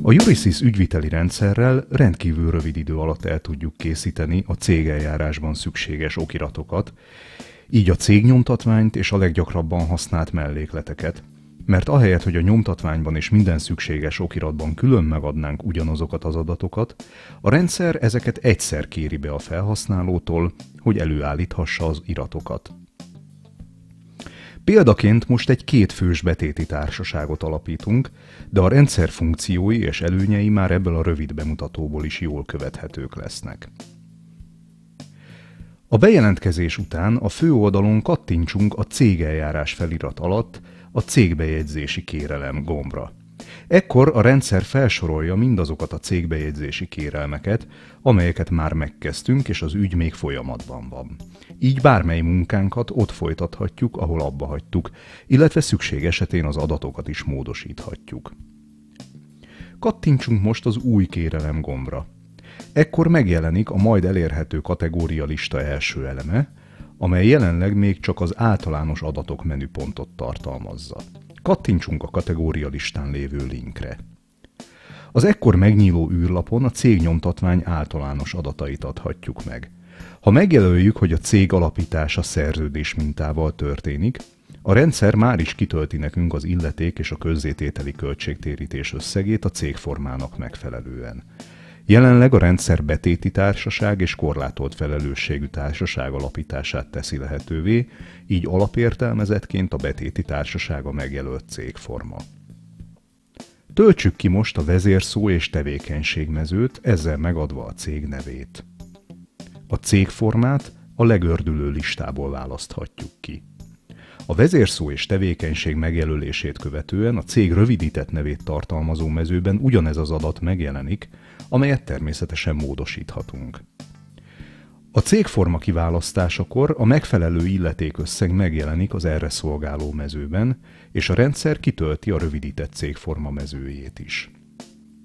A Eurisys ügyviteli rendszerrel rendkívül rövid idő alatt el tudjuk készíteni a cégeljárásban szükséges okiratokat, így a cégnyomtatványt és a leggyakrabban használt mellékleteket, mert ahelyett, hogy a nyomtatványban és minden szükséges okiratban külön megadnánk ugyanazokat az adatokat, a rendszer ezeket egyszer kéri be a felhasználótól, hogy előállíthassa az iratokat. Példaként most egy kétfős betéti társaságot alapítunk, de a rendszer funkciói és előnyei már ebből a rövid bemutatóból is jól követhetők lesznek. A bejelentkezés után a főoldalon kattintsunk a cégeljárás felirat alatt a cégbejegyzési kérelem gombra. Ekkor a rendszer felsorolja mindazokat a cégbejegyzési kérelmeket, amelyeket már megkezdtünk, és az ügy még folyamatban van. Így bármely munkánkat ott folytathatjuk, ahol abba hagytuk, illetve szükség esetén az adatokat is módosíthatjuk. Kattintsunk most az új kérelem gombra. Ekkor megjelenik a majd elérhető kategória lista első eleme, amely jelenleg még csak az általános adatok menüpontot tartalmazza. Kattintsunk a kategória listán lévő linkre. Az ekkor megnyíló űrlapon a cégnyomtatvány általános adatait adhatjuk meg. Ha megjelöljük, hogy a cég alapítása szerződés mintával történik, a rendszer már is kitölti nekünk az illeték és a közzétételi költségtérítés összegét a cégformának megfelelően. Jelenleg a rendszer betéti társaság és korlátolt felelősségű társaság alapítását teszi lehetővé, így alapértelmezettként a betéti társaság a megjelölt cégforma. Töltsük ki most a vezérszó és tevékenységmezőt, ezzel megadva a cég nevét. A cégformát a legördülő listából választhatjuk ki. A vezérszó és tevékenység megjelölését követően a cég rövidített nevét tartalmazó mezőben ugyanez az adat megjelenik, amelyet természetesen módosíthatunk. A cégforma kiválasztásakor a megfelelő illetékösszeg megjelenik az erre szolgáló mezőben, és a rendszer kitölti a rövidített cégforma mezőjét is.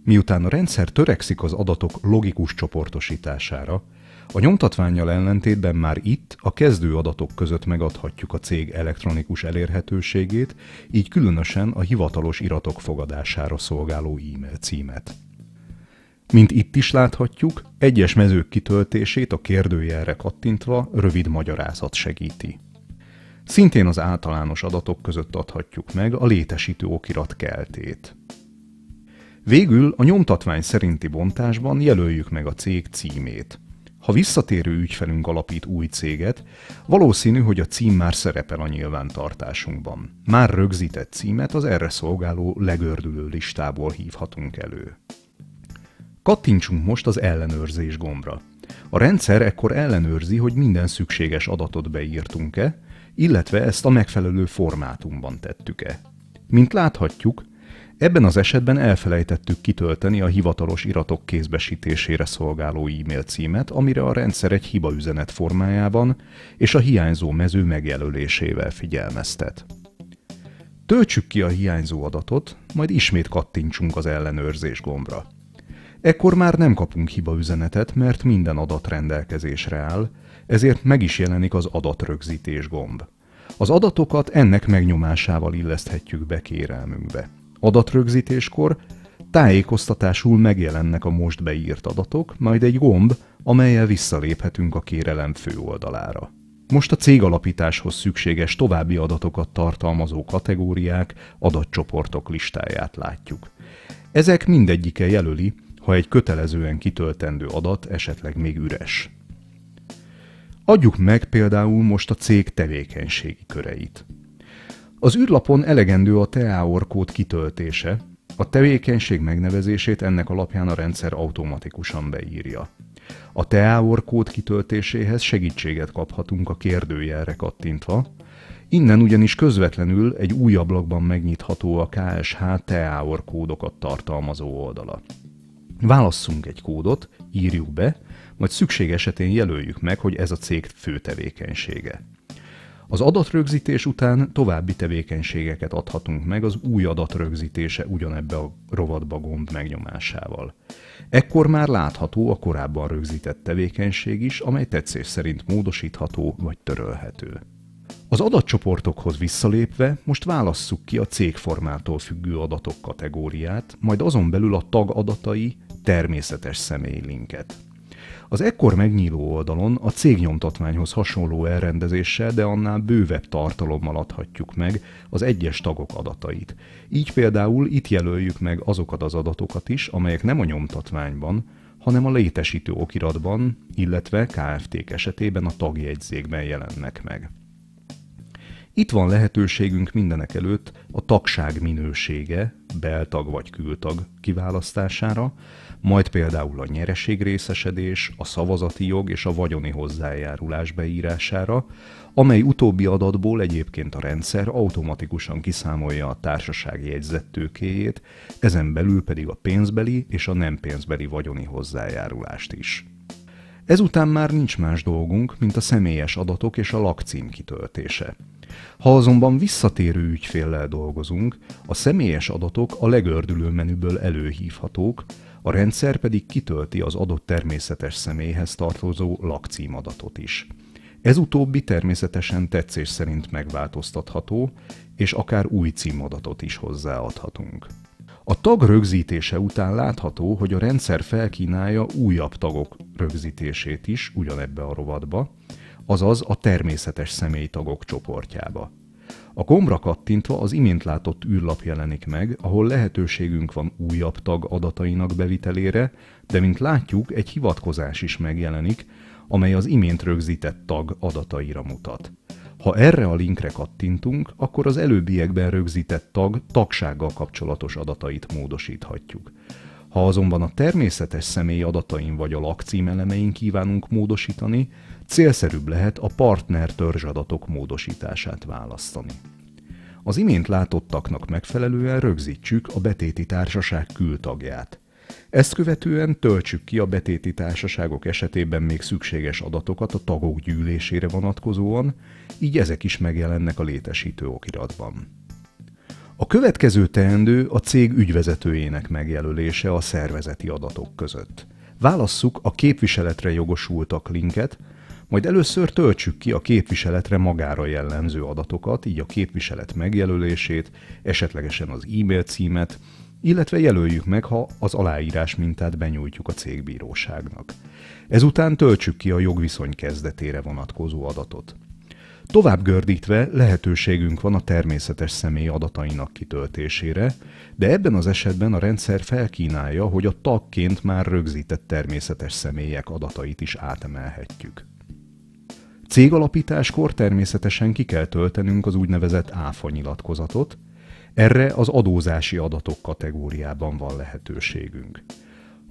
Miután a rendszer törekszik az adatok logikus csoportosítására, a nyomtatvánnyal ellentétben már itt a kezdő adatok között megadhatjuk a cég elektronikus elérhetőségét, így különösen a hivatalos iratok fogadására szolgáló e-mail címet. Mint itt is láthatjuk, egyes mezők kitöltését a kérdőjelre kattintva rövid magyarázat segíti. Szintén az általános adatok között adhatjuk meg a létesítő okirat keltét. Végül a nyomtatvány szerinti bontásban jelöljük meg a cég címét. Ha visszatérő ügyfelünk alapít új céget, valószínű, hogy a cím már szerepel a nyilvántartásunkban. Már rögzített címet az erre szolgáló legördülő listából hívhatunk elő. Kattintsunk most az ellenőrzés gombra. A rendszer ekkor ellenőrzi, hogy minden szükséges adatot beírtunk-e, illetve ezt a megfelelő formátumban tettük-e. Mint láthatjuk, ebben az esetben elfelejtettük kitölteni a hivatalos iratok kézbesítésére szolgáló e-mail címet, amire a rendszer egy hibaüzenet formájában és a hiányzó mező megjelölésével figyelmeztet. Töltsük ki a hiányzó adatot, majd ismét kattintsunk az ellenőrzés gombra. Ekkor már nem kapunk hibaüzenetet, mert minden adat rendelkezésre áll, ezért meg is jelenik az adatrögzítés gomb. Az adatokat ennek megnyomásával illeszthetjük be kérelmünkbe. Adatrögzítéskor tájékoztatásul megjelennek a most beírt adatok, majd egy gomb, amellyel visszaléphetünk a kérelem főoldalára. Most a cégalapításhoz szükséges további adatokat tartalmazó kategóriák, adatcsoportok listáját látjuk. Ezek mindegyike jelöli, ha egy kötelezően kitöltendő adat esetleg még üres. Adjuk meg például most a cég tevékenységi köreit. Az űrlapon elegendő a TEAOR kód kitöltése, a tevékenység megnevezését ennek alapján a rendszer automatikusan beírja. A TEAOR kód kitöltéséhez segítséget kaphatunk a kérdőjelre kattintva, innen ugyanis közvetlenül egy új ablakban megnyitható a KSH TEAOR kódokat tartalmazó oldala. Válasszunk egy kódot, írjuk be, majd szükség esetén jelöljük meg, hogy ez a cég fő tevékenysége. Az adatrögzítés után további tevékenységeket adhatunk meg az új adatrögzítése ugyanebbe a rovatba gomb megnyomásával. Ekkor már látható a korábban rögzített tevékenység is, amely tetszés szerint módosítható vagy törölhető. Az adatcsoportokhoz visszalépve most válasszuk ki a cégformától függő adatok kategóriát, majd azon belül a tag adatai természetes személyi linket. Az ekkor megnyíló oldalon a cégnyomtatványhoz hasonló elrendezéssel, de annál bővebb tartalommal adhatjuk meg az egyes tagok adatait. Így például itt jelöljük meg azokat az adatokat is, amelyek nem a nyomtatványban, hanem a létesítő okiratban, illetve Kft-k esetében a tagjegyzékben jelennek meg. Itt van lehetőségünk mindenekelőtt a tagság minősége, beltag vagy kültag kiválasztására, majd például a nyereségrészesedés, a szavazati jog és a vagyoni hozzájárulás beírására, amely utóbbi adatból egyébként a rendszer automatikusan kiszámolja a társaság jegyzett tőkéjét, ezen belül pedig a pénzbeli és a nem pénzbeli vagyoni hozzájárulást is. Ezután már nincs más dolgunk, mint a személyes adatok és a lakcím kitöltése. Ha azonban visszatérő ügyféllel dolgozunk, a személyes adatok a legördülő menüből előhívhatók, a rendszer pedig kitölti az adott természetes személyhez tartozó lakcímadatot is. Ez utóbbi természetesen tetszés szerint megváltoztatható, és akár új címadatot is hozzáadhatunk. A tag rögzítése után látható, hogy a rendszer felkínálja újabb tagok rögzítését is ugyanebbe a rovatba, azaz a természetes személytagok csoportjába. A gombra kattintva az imént látott űrlap jelenik meg, ahol lehetőségünk van újabb tag adatainak bevitelére, de mint látjuk, egy hivatkozás is megjelenik, amely az imént rögzített tag adataira mutat. Ha erre a linkre kattintunk, akkor az előbbiekben rögzített tag tagsággal kapcsolatos adatait módosíthatjuk. Ha azonban a természetes személy adatain vagy a lakcím elemein kívánunk módosítani, célszerűbb lehet a partner törzsadatok módosítását választani. Az imént látottaknak megfelelően rögzítsük a betéti társaság kültagját. Ezt követően töltsük ki a betéti társaságok esetében még szükséges adatokat a tagok gyűlésére vonatkozóan, így ezek is megjelennek a létesítő okiratban. A következő teendő a cég ügyvezetőjének megjelölése a szervezeti adatok között. Válasszuk a képviseletre jogosultak linket, majd először töltsük ki a képviseletre magára jellemző adatokat, így a képviselet megjelölését, esetlegesen az e-mail címet, illetve jelöljük meg, ha az aláírás mintát benyújtjuk a cégbíróságnak. Ezután töltsük ki a jogviszony kezdetére vonatkozó adatot. Tovább gördítve lehetőségünk van a természetes személy adatainak kitöltésére, de ebben az esetben a rendszer felkínálja, hogy a tagként már rögzített természetes személyek adatait is átemelhetjük. Cégalapításkor természetesen ki kell töltenünk az úgynevezett ÁFA nyilatkozatot, erre az adózási adatok kategóriában van lehetőségünk.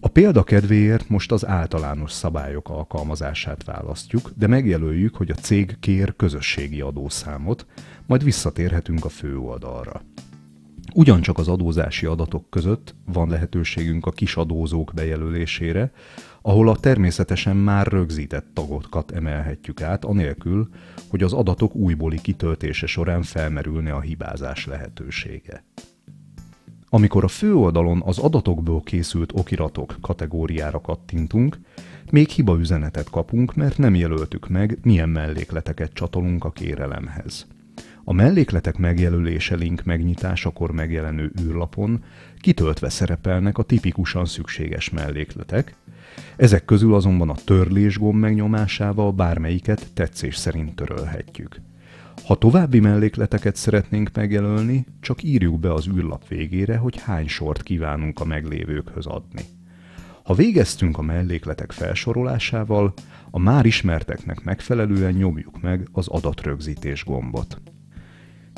A példa kedvéért most az általános szabályok alkalmazását választjuk, de megjelöljük, hogy a cég kér közösségi adószámot, majd visszatérhetünk a főoldalra. Ugyancsak az adózási adatok között van lehetőségünk a kisadózók bejelölésére, ahol a természetesen már rögzített tagokat emelhetjük át, anélkül, hogy az adatok újbóli kitöltése során felmerülne a hibázás lehetősége. Amikor a főoldalon az adatokból készült okiratok kategóriára kattintunk, még hibaüzenetet kapunk, mert nem jelöltük meg, milyen mellékleteket csatolunk a kérelemhez. A mellékletek megjelölése link megnyitásakor megjelenő űrlapon kitöltve szerepelnek a tipikusan szükséges mellékletek, ezek közül azonban a törlés gomb megnyomásával bármelyiket tetszés szerint törölhetjük. Ha további mellékleteket szeretnénk megjelölni, csak írjuk be az űrlap végére, hogy hány sort kívánunk a meglévőkhöz adni. Ha végeztünk a mellékletek felsorolásával, a már ismerteknek megfelelően nyomjuk meg az adatrögzítés gombot.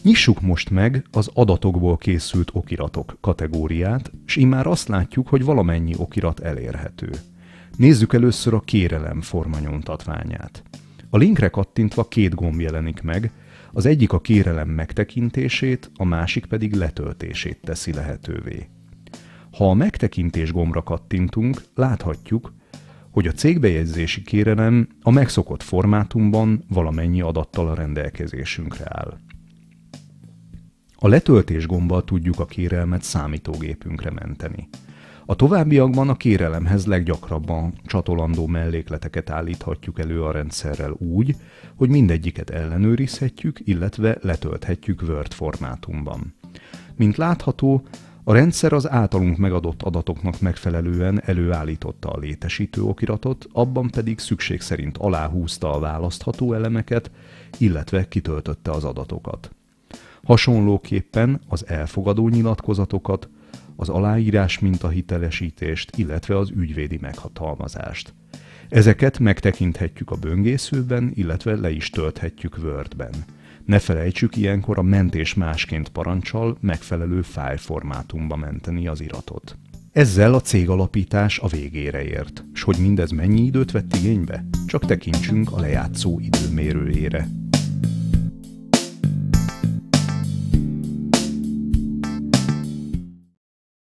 Nyissuk most meg az adatokból készült okiratok kategóriát, s immár azt látjuk, hogy valamennyi okirat elérhető. Nézzük először a kérelem formanyomtatványát. A linkre kattintva két gomb jelenik meg, az egyik a kérelem megtekintését, a másik pedig letöltését teszi lehetővé. Ha a megtekintés gombra kattintunk, láthatjuk, hogy a cégbejegyzési kérelem a megszokott formátumban valamennyi adattal a rendelkezésünkre áll. A letöltés gombbal tudjuk a kérelmet számítógépünkre menteni. A továbbiakban a kérelemhez leggyakrabban csatolandó mellékleteket állíthatjuk elő a rendszerrel úgy, hogy mindegyiket ellenőrizhetjük, illetve letölthetjük Word formátumban. Mint látható, a rendszer az általunk megadott adatoknak megfelelően előállította a létesítő okiratot, abban pedig szükség szerint aláhúzta a választható elemeket, illetve kitöltötte az adatokat. Hasonlóképpen az elfogadó nyilatkozatokat, az aláírás mintahitelesítést, illetve az ügyvédi meghatalmazást. Ezeket megtekinthetjük a böngészőben, illetve le is tölthetjük Wordben. Ne felejtsük ilyenkor a mentés másként parancsal megfelelő fájlformátumba menteni az iratot. Ezzel a cégalapítás a végére ért, s hogy mindez mennyi időt vett igénybe? Csak tekintsünk a lejátszó időmérőjére.